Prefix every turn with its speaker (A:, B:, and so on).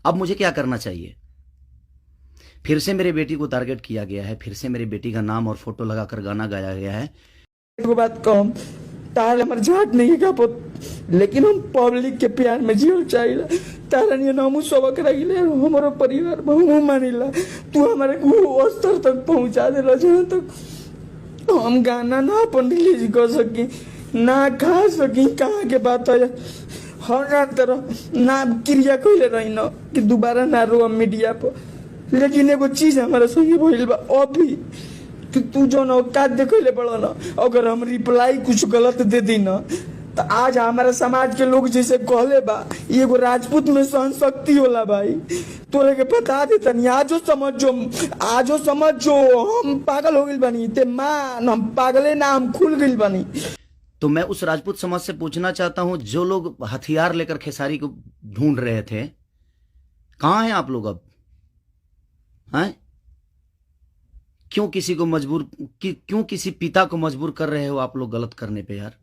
A: अब मुझे क्या करना चाहिए? फिर से मेरे बेटी को टारगेट किया गया है, फिर से मेरी बेटी का नाम और फोटो लगाकर गाना गाया गया है।
B: एगो बात कहम, तार हमर झाट नहीं का पुत, लेकिन हम पब्लिक के प्यार में जियल चाहिला। तारा नहीं नामू सबक रहिले, हमारो परिवार बहु मानिला। तू हमारे को स्तर तक पहुंचा देला जहां तक हम गाना ना अपन रिलीज कर सकी, ना खा सकी। कहाँ के बात है हर ना तरह ना क्रिया कइले रही न कि दोबारा ना रो मीडिया पर। लेकिन एगो चीज हमारे संगे भइल बा अभी कि तू जो ना औकात देखले बड़ा ना, अगर हम रिप्लाई कुछ गलत दे दी ना तो आज हमारे समाज के लोग जैसे कहले बा एगो राजपूत में सहन शक्ति होला भाई। तोरे के बता दे तनी आजो समझ जो हम पागल हो गइल बानी। ते मान हम पागले ना, हम खुल गइल बानी।
A: तो मैं उस राजपूत समाज से पूछना चाहता हूं, जो लोग हथियार लेकर खेसारी को ढूंढ रहे थे, कहां हैं आप लोग अब? हैं? क्यों किसी को मजबूर, क्यों किसी पिता को मजबूर कर रहे हो आप लोग गलत करने पे यार?